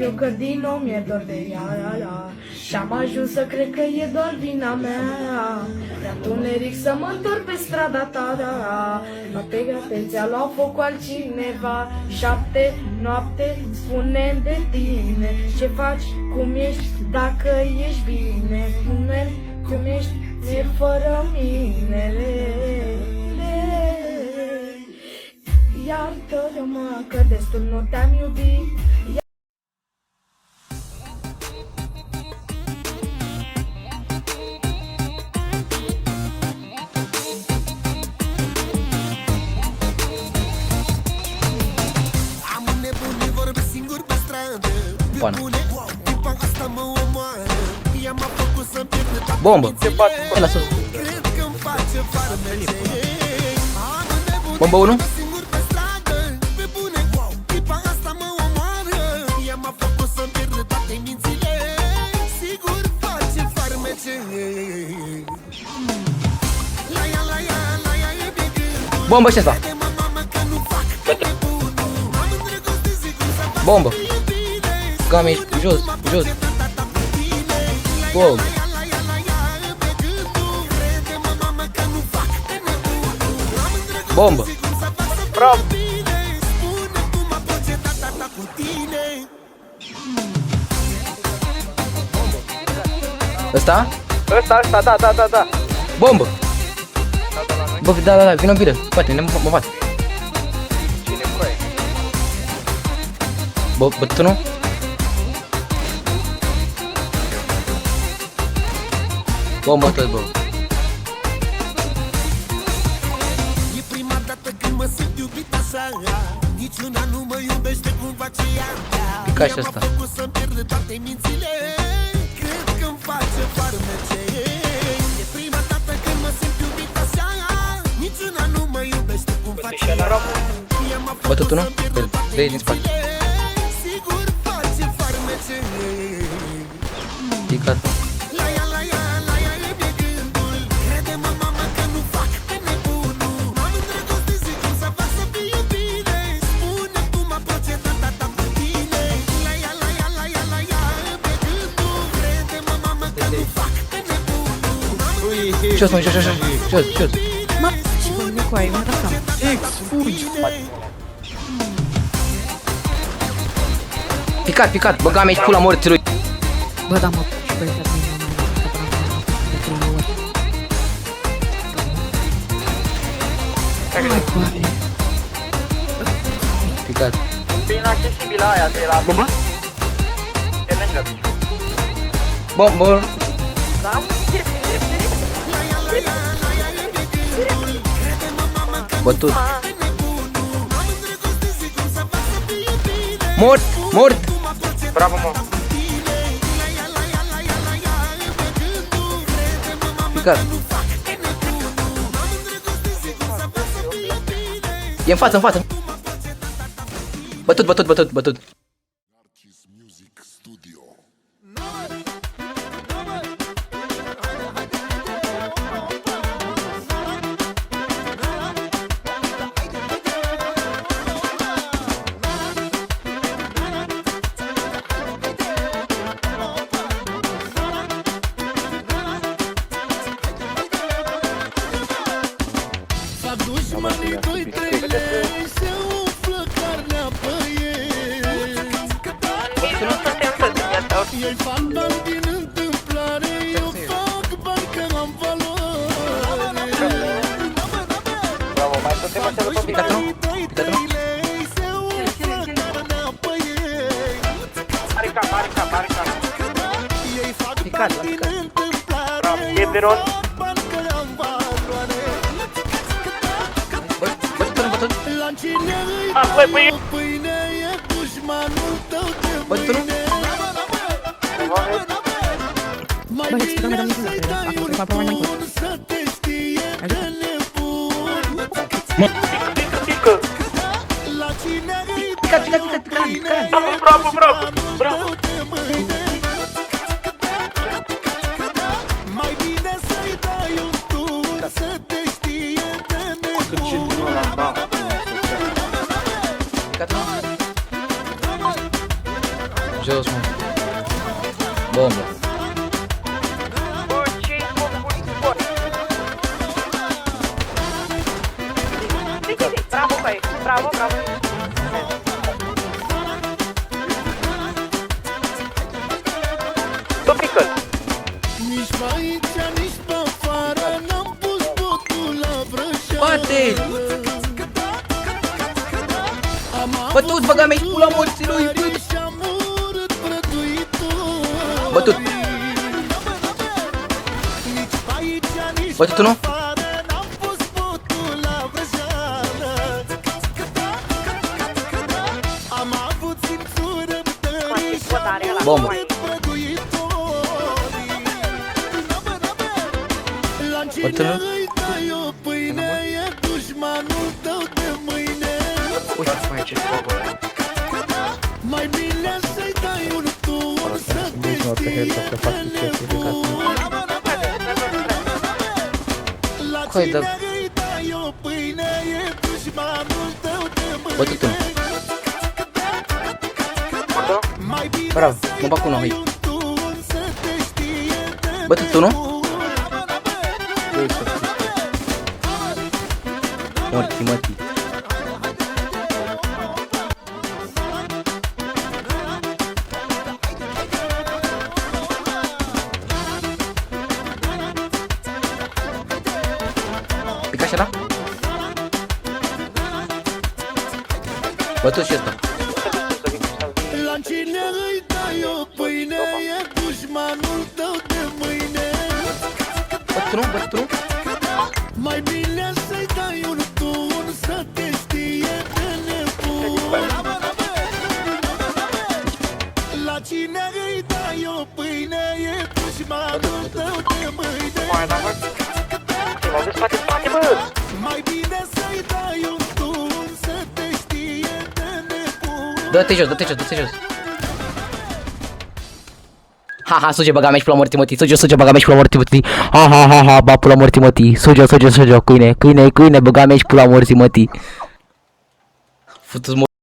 Eu că din nou mi-e dor de ea, și-am ajuns să cred că e doar vina mea. De întuneric să mă întorc pe strada ta, noapte grate ți-a luat foc cu altcineva. 7 noapte spune de tine ce faci, cum ești, dacă ești bine. Cum ești, e fără mine. Iartă-mă că destul nu te-am iubit. Bombă! Hai la sus! Bombă 1! Bombă și asta! Bombă! Game, jos, jos! Bombă! Bombă! Bravo! Ăsta? Ăsta, da. Bombă! Bă, da, vină, poate, mă fac. Cine croie? Bă, bătănul? Bombă tot, bă. E prima dată când mă simt iubit așa, niciuna nu mă iubește cumva ce ea. Pica și asta. M-a făcut să-mi pierd toate mințile, cred că-mi face farmece. E prima dată când mă simt iubit așa, niciuna nu mă iubește cumva ce ea. Bătătul, nu? Dă-i din spate. Sigur face farmece. Picat. Jos, mă, jos. Mă, și bă, Nicoai, mă racam. Fugi! Picat, băga mea și pula morților. Bă, da, mă, și bă, uitați mine, Picat. E inaccesibilă aia de la... Bombă? De lângă. Bombă. Da? Bătut. Mort. Bravo, mă. Picat. E în față. Bătut. Dușmanii doi, trei lei, se umflă carnea pe ei. Ei fac bani din întâmplare, eu fac bani că am valoare. Bravo, mai suntem așa după picat, nu? Dușmanii doi, trei lei, se umflă carnea pe ei. Mare cap. Ei fac Picat, bani din picat. întâmplare, Bravo, e eu Beron. fac bani că am valoare. Bătut. La cine îi Băi, dai o pâine, e dușmanul tău de Bătut. mâine. Mai Bă, bine nu să-i dai dai un un bun, bun, să te știe de nebun. Pică. La cine îi Picat. dai o pâine, e Bravo. dușmanul tău de mâine. Mai bine să-i dai un tur, să te știe de nebun. Jos. jos, mă. Bombă. Bă, ce-i făcut, bă? Bravo, băi! Bravo, bravo! Tu pică. Nici pe aici, nici pe afară n-am pus botul la vrăjeală. Bate! Bătut, băga mea și pula morții lui! Și-am urât prăduitor. Bătut! Nici pe aici, nici Bătut unul? afară n-am pus botul la vrăjeală. Am avut simțură tării și-am Bombă. urât prăduitorii. La Bătut cine unul? îi dai o pâine, e dușmanul tău de mâine. Uite, mai ce făcut. Mai bine să-i dai un tur să te știe de nebun. La Hai, da. cine îi dai o pâine, e dușmanul tău de mâine. Bătut unul. Mai bine Bravo, mă să-i bag cu unul, dai hai. un tur să te știe de Bătut unul? nebun. Morți, mătii. Pica și ăla? Bătut și ăsta. La cine îi dai o pâine, e dușmanul tău de mâine. Bătut unul, bătut unul. Mai bine să-i dai un tur să te știe de nebun. La cine îi dai o pâine, e dușmanul tău de mâine. Mai da, mă. Ce m-au dus spate, spate, bă. Mai bine să-i dai un tur să te știe de nebun. Dă-te jos, dă-te jos, dă-te jos. Ha, ha, suge, băga mea și pula morții, mătii. Suge, băga mea și pula morții, mătii. Ha, ha, ha, ha, ba, pula morții, mătii. Suge, câine, băga mea și pula morții, mătii. Futu-ți